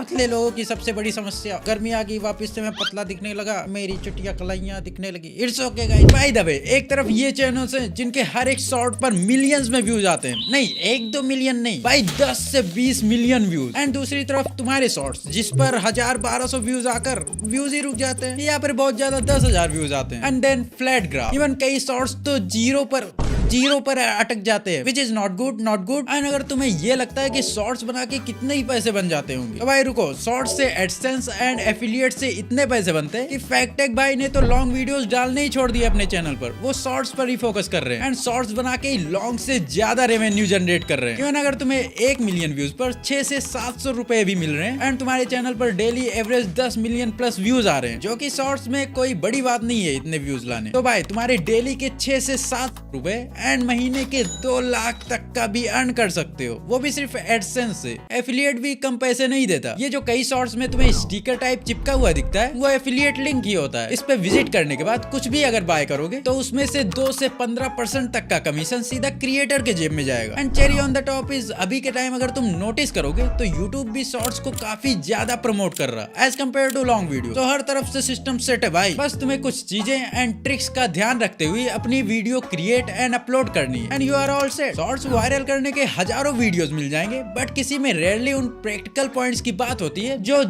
पतले लोगों की सबसे बड़ी समस्या, गर्मी आ गई, वापस से मैं पतला दिखने लगा, मेरी चुटिया कलाइयां दिखने लगी। It's okay guys. By the way, एक तरफ ये चैनल्स हैं जिनके हर एक शॉर्ट पर मिलियंस में व्यूज आते हैं, नहीं 1-2 मिलियन नहीं भाई, 10 से 20 मिलियन व्यूज। एंड दूसरी तरफ तुम्हारे शॉर्ट्स जिस पर 1000-1200 व्यूज आकर व्यूज ही रुक जाते हैं, यहाँ पर बहुत ज्यादा 10,000 व्यूज आते हैं। And then flat graph, even कई शॉर्ट्स तो जीरो पर अटक जाते हैं, which is not good. And अगर तुम्हें ये लगता है कि शॉर्ट्स बना के कितने ही पैसे बन जाते होंगे, तो भाई रुको, शॉर्ट्स से एडसेंस एंड एफिलिएट से इतने पैसे बनते हैं कि फैक्टेक भाई ने तो लॉन्ग वीडियोस डालने ही छोड़ दिए अपने चैनल पर, वो शॉर्ट्स पर ही फोकस कर रहे हैं एंड शॉर्ट्स बना के लॉन्ग से ज्यादा रेवेन्यू जनरेट कर रहे हैं। इवन अगर तुम्हें 1 मिलियन व्यूज पर 600 से 700 रुपए भी मिल रहे हैं एंड तुम्हारे चैनल पर daily average 10 million plus views आ रहे हैं, जो कि शॉर्ट्स में कोई बड़ी बात नहीं है इतने व्यूज लाने, तो भाई तुम्हारे डेली के 6 से 7 रुपए एंड महीने के 2 लाख तक का भी अर्न कर सकते हो, वो भी सिर्फ एडसेंस से। एफिलिएट भी कम पैसे नहीं देता। ये जो कई शॉर्ट्स में तुम्हें स्टिकर टाइप चिपका हुआ दिखता है, वो एफिलिएट लिंक ही होता है। इस पे विजिट करने के बाद कुछ भी अगर बाय करोगे तो उसमें से 2 से 15% तक का कमीशन सीधा क्रिएटर के जेब में जाएगा। And cherry on the top is, अभी के टाइम अगर तुम नोटिस करोगे तो यूट्यूब भी शॉर्ट्स को काफी ज्यादा प्रमोट कर रहा है as compare to long video. तो हर तरफ से सिस्टम सेट है भाई, बस तुम्हें कुछ चीजें एंड ट्रिक्स का ध्यान रखते हुए अपनी वीडियो क्रिएट एंड अपलोड करनी है and you are all set. Shorts viral करने के हजारों वीडियोस मिल जाएंगे, बट किसी में रेयरली उन प्रैक्टिकल पॉइंट्स की बात होती है जो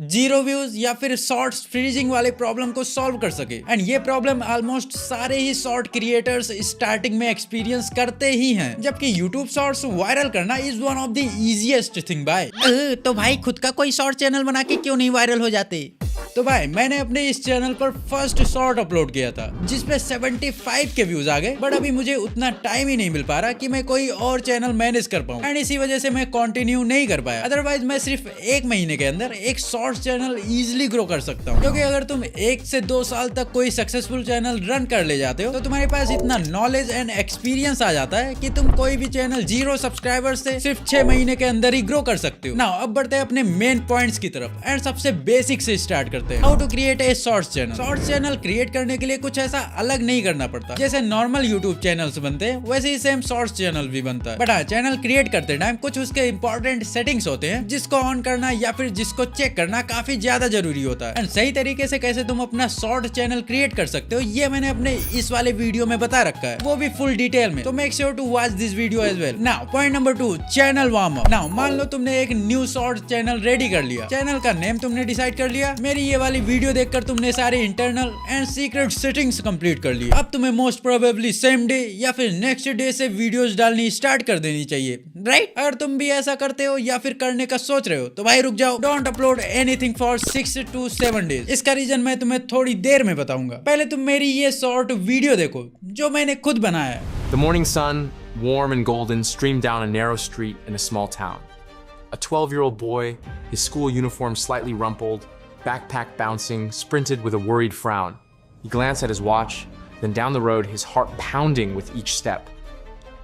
जीरो व्यूज या फिर शॉर्ट्स फ्रीजिंग वाले प्रॉब्लम को सॉल्व कर सके। एंड ये प्रॉब्लम ऑलमोस्ट सारे ही शॉर्ट क्रिएटर्स स्टार्टिंग में एक्सपीरियंस करते ही हैं, जबकि यूट्यूब शॉर्ट्स वायरल करना is one of the easiest thing भाई। तो भाई खुद का कोई शॉर्ट चैनल बना के क्यों नहीं वायरल हो जाते? तो भाई मैंने अपने इस चैनल पर फर्स्ट शॉर्ट अपलोड किया था जिसपे 75 के व्यूज आ गए, बट अभी मुझे उतना टाइम ही नहीं मिल पा रहा कि मैं कोई और चैनल मैनेज कर पाऊं एंड इसी वजह से मैं कंटिन्यू नहीं कर पाया। अदरवाइज मैं सिर्फ 1 महीने के अंदर एक शॉर्ट चैनल इजीली ग्रो कर सकता हूं, क्योंकि अगर तुम 1 से 2 साल तक कोई सक्सेसफुल चैनल रन कर ले जाते हो तो तुम्हारे पास इतना नॉलेज एंड एक्सपीरियंस आ जाता है कि तुम कोई भी चैनल 0 सब्सक्राइबर से सिर्फ 6 महीने के अंदर ही ग्रो कर सकते हो। नाउ अब बढ़ते हैं अपने मेन पॉइंट्स की तरफ एंड सबसे बेसिक से स्टार्ट करते हैं। How to create a shorts channel. Shorts channel create करने के लिए कुछ ऐसा अलग नहीं करना पड़ता, जैसे नॉर्मल यूट्यूब चैनल्स बनते हैं वैसे ही सेम शॉर्ट्स चैनल भी बनता है। बट हाँ, चैनल क्रिएट करते टाइम कुछ उसके इंपॉर्टेंट सेटिंग्स होते हैं जिसको ऑन करना या फिर जिसको चेक करना काफी ज्यादा जरूरी होता है। एंड सही तरीके से कैसे तुम अपना शॉर्ट चैनल क्रिएट कर सकते हो ये मैंने अपने इस वाले वीडियो में बता रखा है, वो भी फुल डिटेल में, तो make sure to watch this video as well. Now point number 2, channel warm up. Now मान लो तुमने एक न्यू शॉर्ट चैनल रेडी कर लिया, चैनल का नेम तुमने डिसाइड कर लिया, मेरी ये वाली वीडियो देखकर तुमने सारे internal and secret settings complete कर ली। अब तुम्हें मोस्ट प्रोबेबली सेम डे या फिर नेक्स्ट डे से वीडियोस डालनी स्टार्ट कर देनी चाहिए, राइट? अगर तुम भी ऐसा करते हो या फिर करने का सोच रहे हो तो भाई रुक जाओ, don't upload anything for 6 to 7 days. इसका रीजन मैं तुम्हें थोड़ी देर में बताऊंगा। पहले तुम मेरी ये शॉर्ट वीडियो देखो जो मैंने खुद बनाया है। The morning sun, warm and golden, streamed down a narrow street in a small town. A 12-year-old boy, his school uniform slightly rumpled, backpack bouncing, sprinted with a worried frown. He glanced at his watch, then down the road, his heart pounding with each step.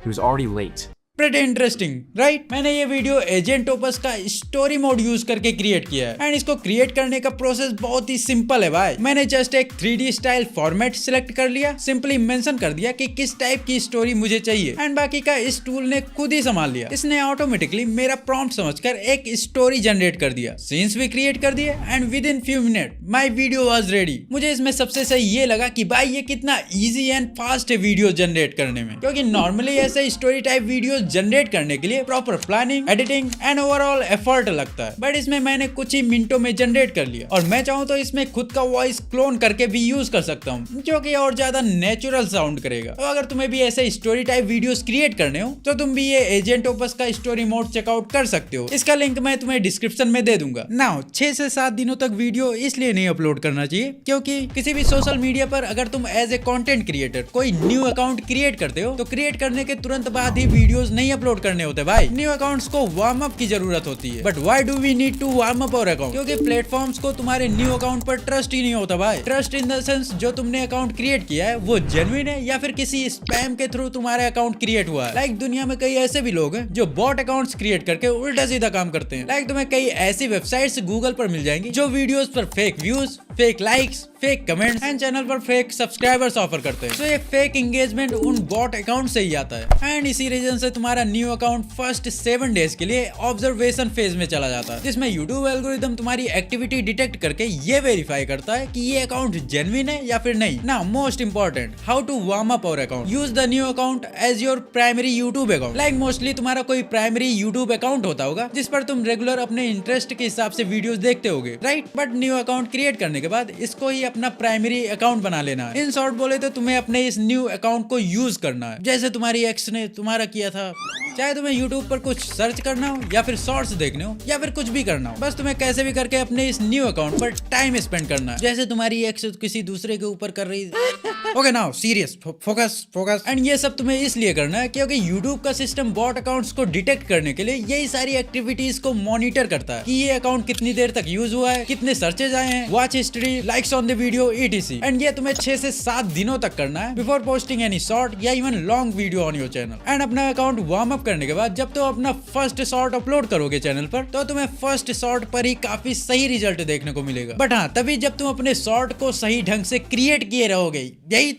He was already late. Pretty interesting, right? मैंने ये video agent opus का story mode use करके create किया है and इसको create करने का process बहुत ही सिंपल है भाई। मैंने जस्ट एक 3D स्टाइल फॉर्मेट सिलेक्ट कर लिया, सिंपली मेंशन कर दिया कि किस टाइप की स्टोरी मुझे चाहिए एंड बाकी का इस टूल ने खुद ही संभाल लिया। इसने ऑटोमेटिकली मेरा प्रॉम्प्ट समझकर एक स्टोरी जनरेट कर दिया, सीन्स भी क्रिएट कर दिए and with in few minute my video was ready. मुझे इसमें सबसे सही ये लगा कि भाई ये कितना ईजी एंड फास्ट है वीडियो जनरेट करने में, क्योंकि नॉर्मली ऐसे स्टोरी टाइप वीडियो जनरेट करने के लिए proper planning, editing and overall effort लगता है, बट इसमें मैंने कुछ ही मिनटों में जनरेट कर लिया और मैं चाहूँ तो इसमें खुद का वॉइस क्लोन करके भी यूज कर सकता हूँ, जो कि और ज्यादा नेचुरल साउंड करेगा। तो अगर तुम्हें भी ऐसे स्टोरी टाइप वीडियोस क्रिएट करने हो तो तुम भी ये एजेंट ओपस का स्टोरी मोड चेकआउट कर सकते हो। इसका लिंक मैं तुम्हें डिस्क्रिप्शन में दे दूंगा। नाउ 6 से 7 दिनों तक वीडियो इसलिए नहीं अपलोड करना चाहिए क्योंकि किसी भी सोशल मीडिया पर अगर तुम एज ए कंटेंट क्रिएटर कोई न्यू अकाउंट क्रिएट करते हो तो क्रिएट करने के तुरंत बाद ही वीडियोस नहीं अपलोड करने होते भाई। न्यू अकाउंट्स को वार्म अप की जरूरत होती है, but why do we need to warm up our account? क्योंकि प्लेटफॉर्म्स को तुम्हारे न्यू अकाउंट पर ट्रस्ट ही नहीं होता भाई। ट्रस्ट इन द सेंस जो तुमने अकाउंट क्रिएट किया है वो जेन्युइन है या फिर किसी स्पैम के थ्रू तुम्हारा अकाउंट क्रिएट हुआ है। लाइक दुनिया में कई ऐसे भी लोग हैं जो बॉट अकाउंट्स क्रिएट करके उल्टा सीधा काम करते हैं। लाइक तुम्हें कई ऐसी वेबसाइट्स गूगल पर मिल जाएंगी जो वीडियोस पर fake views, fake likes, fake comments and channel पर फेक सब्सक्राइबर्स ऑफर करते हैं। तो ये फेक एंगेजमेंट उन बॉट अकाउंट से ही आता है एंड इसी रीजन से तुम्हारा न्यू अकाउंट फर्स्ट 7 डेज के लिए ऑब्जर्वेशन फेज में चला जाता है, जिसमें यूट्यूब एल्गोरिथम तुम्हारी एक्टिविटी डिटेक्ट करके ये वेरीफाई करता है कि ये अकाउंट जेन्युइन है या फिर नहीं। Now most important, how to warm up our account. Use the new account as your primary YouTube account. Like mostly तुम्हारा कोई प्राइमरी यूट्यूब अकाउंट होता होगा जिस पर तुम रेगुलर अपने इंटरेस्ट के हिसाब से वीडियोस देखते होगे, right? But new account create करने के बाद इसको ही अपना प्राइमरी अकाउंट बना लेना है। इन शॉर्ट बोले तो तुम्हें अपने इस न्यू अकाउंट को यूज करना है, जैसे तुम्हारी एक्स ने तुम्हारा किया था। चाहे तुम्हें YouTube पर कुछ सर्च करना हो या फिर शॉर्ट्स देखने हो या फिर कुछ भी करना हो, बस तुम्हें कैसे भी करके अपने इस न्यू अकाउंट पर टाइम स्पेंड करना है, जैसे तुम्हारी एक्स किसी दूसरे के ऊपर कर रही है। Okay now serious, focus. And ये सब तुम्हें इसलिए करना है क्योंकि YouTube का सिस्टम बॉट अकाउंट्स को डिटेक्ट करने के लिए यही सारी एक्टिविटीज को मॉनिटर करता है कि ये अकाउंट कितनी देर तक यूज हुआ है, कितने सर्चेज आए हैं, watch history, likes on the video, etc। And ये तुम्हें 6 से 7 दिनों तक करना है बिफोर पोस्टिंग एनी शॉर्ट या even long video on your channel. And अपना अकाउंट वार्म अप करने के बाद जब तुम अपना फर्स्ट शॉर्ट अपलोड करोगे चैनल पर, तो तुम्हें फर्स्ट शॉर्ट पर ही काफी सही रिजल्ट देखने को मिलेगा। बट हाँ, तभी जब तुम अपने शॉर्ट को सही ढंग से क्रिएट किए रहोगे। यही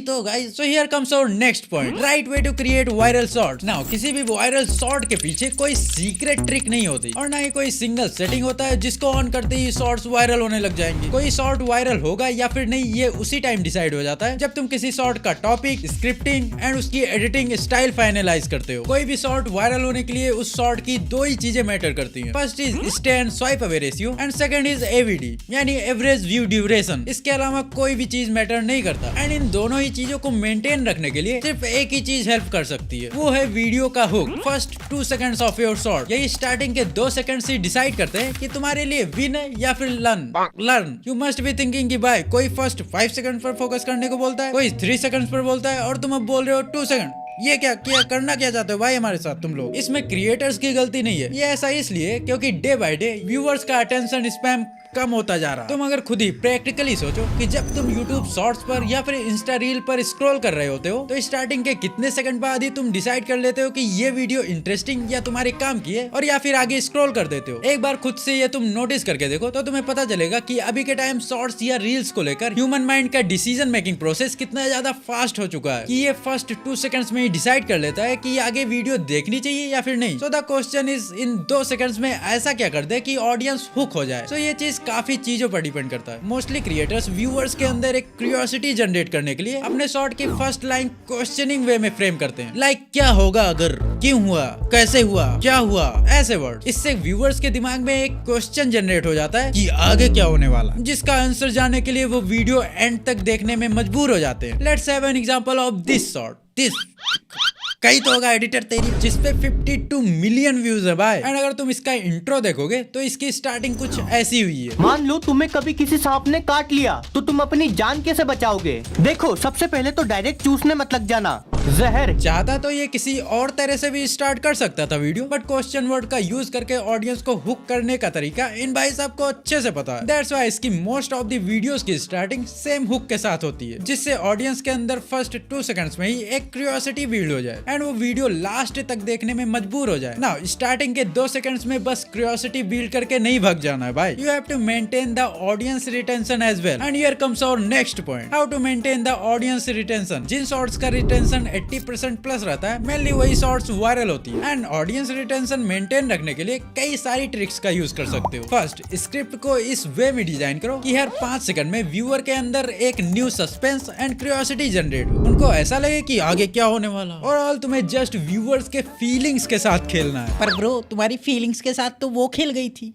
तो guys. So here comes our next point, right way to create viral shorts. Now किसी भी वायरल शॉर्ट के पीछे कोई सीक्रेट ट्रिक नहीं होती और ना ही कोई सिंगल सेटिंग होता है जिसको ऑन करते ही शॉर्ट्स वायरल होने लग जाएंगे। कोई शॉर्ट वायरल होगा या फिर नहीं, ये उसी टाइम डिसाइड हो जाता है जब तुम किसी शॉर्ट का टॉपिक, स्क्रिप्टिंग एंड उसकी एडिटिंग स्टाइल फाइनलाइज करते हो। कोई भी शॉर्ट वायरल होने के लिए उस शॉर्ट की 2 ही चीजें मैटर करती हैं। First is stay and swipe away ratio and second is AVD यानी एवरेज व्यू ड्यूरेशन। इसके अलावा कोई भी चीज मैटर नहीं करता एंड इन दोनों ही चीजों को मेंटेन रखने के लिए सिर्फ एक ही चीज हेल्प कर सकती है, वो है वीडियो का hook. First 2 seconds of your short, यही स्टार्टिंग के 2 सेकंड से डिसाइड करते हैं कि तुम्हारे लिए विन है या फिर learn. You must be thinking कि भाई कोई फर्स्ट 5 सेकंड पर फोकस करने को बोलता है, कोई 3 सेकंड्स पर बोलता है और तुम अब बोल रहे हो 2 सेकंड। ये क्या करना क्या चाहते हो भाई हमारे साथ तुम लोग? इसमें क्रिएटर्स की गलती नहीं है, ये ऐसा इसलिए क्योंकि डे बाय डे व्यूअर्स का अटेंशन स्पैम कम होता जा रहा है। तुम अगर खुद ही प्रैक्टिकली सोचो कि जब तुम YouTube शॉर्ट्स पर या फिर इंस्टा रील पर स्क्रॉल कर रहे होते हो तो स्टार्टिंग के कितने सेकंड बाद ही तुम डिसाइड कर लेते हो कि ये वीडियो इंटरेस्टिंग या तुम्हारे काम की है और या फिर आगे स्क्रॉल कर देते हो। एक बार खुद से ये तुम नोटिस करके देखो तो तुम्हें पता चलेगा कि अभी के टाइम शॉर्ट्स या रील्स को लेकर ह्यूमन माइंड का डिसीजन मेकिंग प्रोसेस कितना ज्यादा फास्ट हो चुका है कि ये फर्स्ट 2 सेकंड्स में ही डिसाइड कर लेता है कि आगे वीडियो देखनी चाहिए या फिर नहीं। So the question is in 2 seconds में ऐसा क्या कर दे कि ऑडियंस हुक हो जाए। सो ये चीज काफी चीजों पर डिपेंड करता है। मोस्टली क्रिएटर्स व्यूअर्स के अंदर एक क्यूरियोसिटी जनरेट करने के लिए अपने शॉर्ट की फर्स्ट लाइन क्वेश्चनिंग वे में फ्रेम करते हैं, लाइक क्या होगा अगर, क्यों हुआ, कैसे हुआ, क्या हुआ, ऐसे वर्ड। इससे व्यूअर्स के दिमाग में एक क्वेश्चन जनरेट हो जाता है कि आगे क्या होने वाला, जिसका आंसर जानने के लिए वो वीडियो एंड तक देखने में मजबूर हो जाते हैं। Let's have an example of this short. कहीं तो होगा एडिटर तेरी, जिसपे 52 मिलियन व्यूज है भाई। एंड अगर तुम इसका इंट्रो देखोगे तो इसकी स्टार्टिंग कुछ ऐसी हुई है। मान लो तुम्हें कभी किसी सांप ने काट लिया तो तुम अपनी जान कैसे बचाओगे? देखो, सबसे पहले तो डायरेक्ट चूसने मत लग जाना, जहर। चाहता तो ये किसी और तरह से भी स्टार्ट कर सकता था वीडियो, बट क्वेश्चन वर्ड का यूज करके ऑडियंस को हुक करने का तरीका इन भाई साहब को अच्छे से पता है। दैट्स व्हाई इसकी मोस्ट ऑफ द वीडियोस की स्टार्टिंग सेम हुक के साथ होती है, जिससे ऑडियंस के अंदर फर्स्ट 2 सेकंड्स में ही एक क्यूरियोसिटी बिल्ड हो जाए एंड वो वीडियो लास्ट तक देखने में मजबूर हो जाए। नाउ स्टार्टिंग के 2 सेकंड्स में बस क्यूरियोसिटी बिल्ड करके नहीं भाग जाना है भाई, you have to maintain the audience retention as well. And here comes our next point, how to maintain the audience retention. जिन शॉर्ट्स का रिटेंशन 80% प्लस रहता है, मेनली वही शॉर्ट्स वायरल होती है। एंड ऑडियंस रिटेंशन मेंटेन रखने के लिए कई सारी ट्रिक्स का यूज कर सकते हो। फर्स्ट, स्क्रिप्ट को इस वे में डिजाइन करो कि हर 5 सेकंड में व्यूअर के अंदर एक new suspense and curiosity generate हो, उनको ऐसा लगे कि आगे क्या होने वाला। और ऑल तुम्हें जस्ट व्यूअर्स के फीलिंग्स के साथ खेलना है। पर ब्रो, तुम्हारी फीलिंग्स के साथ तो वो खेल गई थी।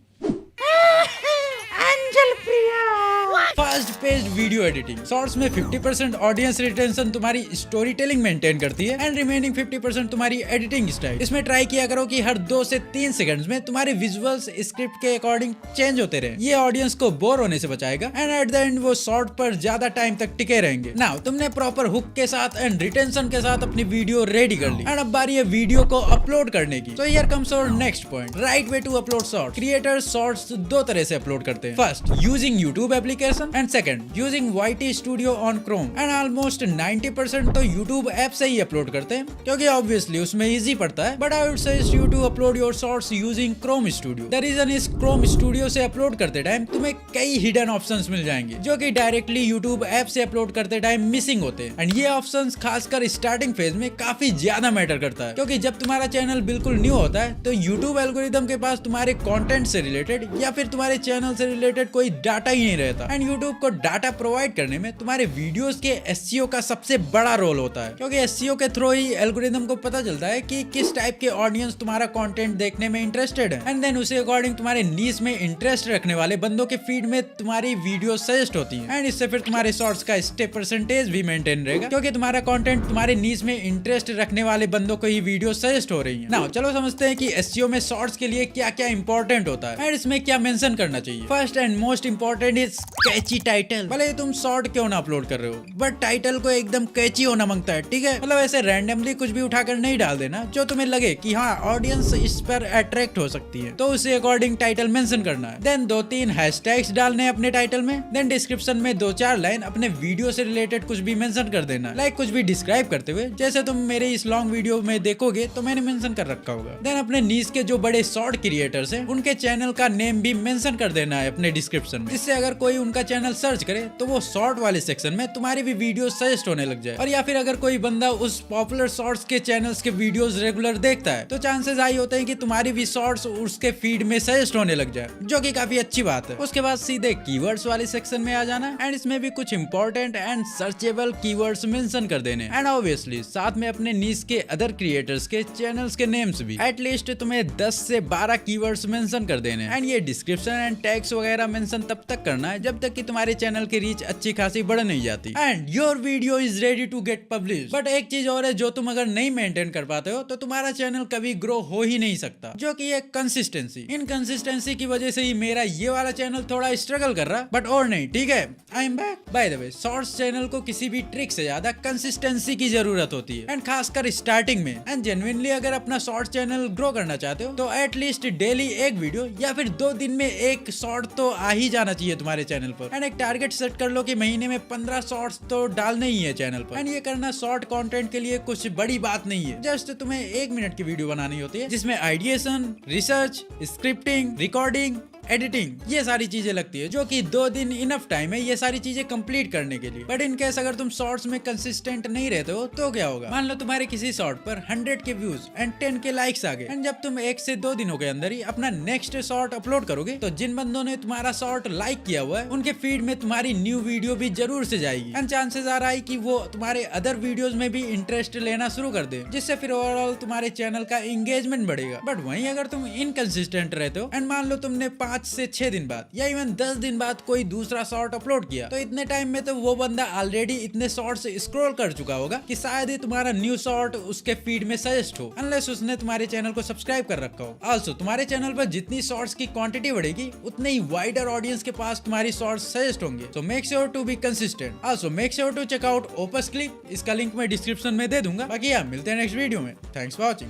Fast paced video editing. Shorts में 50% ऑडियंस रिटेंशन तुम्हारी स्टोरी टेलिंग मेंटेन करती है एंड रिमेनिंग 50% तुम्हारी एडिटिंग स्टाइल। इसमें ट्राई किया करो कि हर 2 से 3 सेकंड्स में तुम्हारे विजुअल्स स्क्रिप्ट के अकॉर्डिंग चेंज होते रहे। ये ऑडियंस को बोर होने से बचाएगा एंड एट द एंड वो शॉर्ट पर ज्यादा टाइम तक टिके रहेंगे। नाउ तुमने प्रॉपर हुक के साथ एंड रिटेंशन के साथ अपनी वीडियो रेडी कर ली एंड अब बारी है वीडियो को अपलोड करने की। तो here comes our next point, right way to upload short. Creators shorts 2 तरह से अपलोड करते हैं। First, using YouTube application option and second using YT studio on Chrome and almost 90% तो यूट्यूब ऐप से ही अपलोड करते हैं क्योंकि ऑब्वियसली उसमें इजी पड़ता है, but I would suggest you to upload your shorts using Chrome studio. The reason is Chrome studio से upload करते टाइम तुम्हें कई हिडन ऑप्शंस मिल जाएंगे जो कि डायरेक्टली यूट्यूब ऐप से अपलोड करते टाइम मिसिंग होते हैं एंड ये ऑप्शंस खासकर स्टार्टिंग फेज में काफी ज्यादा मैटर करता है क्योंकि जब तुम्हारा चैनल बिल्कुल न्यू होता है तो यूट्यूब एल्गोरिदम के पास तुम्हारे कंटेंट से रिलेटेड या फिर तुम्हारे चैनल से रिलेटेड कोई डाटा ही नहीं रहता एंड यूट्यूब को डाटा प्रोवाइड करने में तुम्हारे वीडियोस के SEO का सबसे बड़ा रोल होता है क्योंकि SEO के थ्रू ही एल्गोरिदम को पता चलता है कि किस टाइप के ऑडियंस तुम्हारा कंटेंट देखने में इंटरेस्टेड है एंड देन उसे अकॉर्डिंग तुम्हारे नीश में इंटरेस्ट रखने वाले बंदों के फीड में तुम्हारी वीडियो सजेस्ट होती है एंड इससे फिर तुम्हारे शॉर्ट्स का स्टे परसेंटेज भी मेंटेन रहेगा क्योंकि तुम्हारा कंटेंट तुम्हारे नीश में इंटरेस्ट रखने वाले बंदों को ही वीडियो सजेस्ट हो रही है। नाउ चलो समझते हैं कि SEO में शॉर्ट्स के लिए क्या क्या इंपॉर्टेंट होता है एंड इसमें क्या मेंशन करना चाहिए। First and most important is Kainchi title. भले तुम शॉर्ट क्यों ना अपलोड कर रहे हो बट टाइटल को एकदम कैची होना मांगता है, ठीक है। मतलब ऐसे रैंडमली कुछ भी उठाकर नहीं डाल देना जो तुम्हें लगे कि हाँ ऑडियंस इस पर अट्रैक्ट हो सकती है, तो उसे अकॉर्डिंग टाइटल मेंशन करना है। देन 2-3 हैशटैग्स डालने हैं अपने टाइटल में। देन डिस्क्रिप्शन में 2-4 लाइन अपने वीडियो से रिलेटेड कुछ भी मेंशन कर देना, लाइक कुछ भी डिस्क्राइब करते हुए, जैसे तुम मेरे इस लॉन्ग वीडियो में देखोगे तो मैंने मेंशन कर रखा होगा। देन अपने नीश के जो बड़े शॉर्ट क्रिएटर्स हैं उनके चैनल का नेम भी मेंशन कर देना है अपने डिस्क्रिप्शन में, जिससे अगर कोई उनका चैनल सर्च करे तो वो शॉर्ट वाले सेक्शन में तुम्हारी भी वीडियो सजेस्ट होने लग जाए। और या फिर अगर कोई बंदा उस पॉपुलर शॉर्ट्स के चैनल्स के वीडियोस रेगुलर देखता है तो चांसेस हाई होते हैं कि तुम्हारी भी शॉर्ट्स उसके फीड में सजेस्ट होने लग जाए, जो कि काफी अच्छी बात है। उसके बाद सीधे कीवर्ड्स वाले सेक्शन में आ जाना एंड इसमें भी कुछ important and searchable keywords mention कर देने एंड ऑब्वियसली साथ में अपने नीश के अदर क्रिएटर्स के चैनल्स के नेम्स भी। एटलीस्ट तुम्हें 10 से 12 कीवर्ड्स मेंशन कर देने एंड ये डिस्क्रिप्शन एंड टैग्स वगैरह मेंशन तब तक करना है जब तक कि तुम्हारे चैनल की रीच अच्छी खासी बढ़ नहीं जाती and your video is ready to get publish. But एक चीज और है जो तुम अगर नहीं मेंटेन कर पाते हो तो तुम्हारा चैनल कभी ग्रो हो ही नहीं सकता, जो कि है कंसिस्टेंसी। इनकंसिस्टेंसी की वजह से ही मेरा ये वाला चैनल थोड़ा स्ट्रगल कर रहा, बट और नहीं, ठीक है। I am back. By the way, shorts channel को किसी भी ट्रिक से ज्यादा कंसिस्टेंसी की जरूरत होती है एंड खासकर स्टार्टिंग में। एंड जेन्युइनली अगर अपना शॉर्ट चैनल ग्रो करना चाहते हो तो एटलीस्ट डेली एक वीडियो या फिर 2 दिन में एक शॉर्ट तो आ ही जाना चाहिए तुम्हारे चैनल पर। एंड एक टारगेट सेट कर लो कि महीने में 15 शॉर्ट्स तो डालने ही है चैनल पर। एंड ये करना शॉर्ट कंटेंट के लिए कुछ बड़ी बात नहीं है, जस्ट तुम्हें 1 मिनट की वीडियो बनानी होती है जिसमें ideation, research, scripting, recording, editing, ये सारी चीजें लगती है, जो कि 2 दिन इनफ टाइम है ये सारी चीजें कंप्लीट करने के लिए। बट इन केस अगर तुम शॉर्ट्स में कंसिस्टेंट नहीं रहते हो तो क्या होगा? मान लो तुम्हारे किसी शॉर्ट पर 100 के व्यूज एंड 10 के लाइक्स आ गए एंड जब तुम 1 से 2 दिनों के अंदर ही अपना नेक्स्ट शॉर्ट अपलोड करोगे तो जिन बंदों ने तुम्हारा शॉर्ट लाइक किया हुआ है उनके फीड में तुम्हारी न्यू वीडियो भी जरूर से जाएगी एंड चांसेस आ रहा है कि वो तुम्हारे अदर वीडियोस में भी इंटरेस्ट लेना शुरू कर दे, जिससे फिर ओवरऑल तुम्हारे चैनल का एंगेजमेंट बढ़ेगा। बट वहीं अगर तुम इनकंसिस्टेंट रहते हो एंड मान लो तुमने 5 से 6 दिन या इवन 10 दिन बाद कोई दूसरा शॉर्ट अपलोड किया तो इतने टाइम में तो वो बंदा ऑलरेडी इतने शॉर्ट्स स्क्रॉल कर चुका होगा कि शायद ही तुम्हारा न्यू शॉर्ट उसके फीड में सजेस्ट हो, अनलेस उसने तुम्हारे चैनल को सब्सक्राइब कर रखा हो। आल्सो तुम्हारे चैनल पर जितनी शॉर्ट्स की क्वांटिटी बढ़ेगी उतने ही वाइडर ऑडियंस के पास तुम्हारी शॉर्ट्स सजेस्ट होंगे। So make sure to be consistent. Also make sure to check out Opus Clip, इसका लिंक मैं डिस्क्रिप्शन में दे दूंगा। बाकी मिलते हैं नेक्स्ट वीडियो में। Thanks for watching.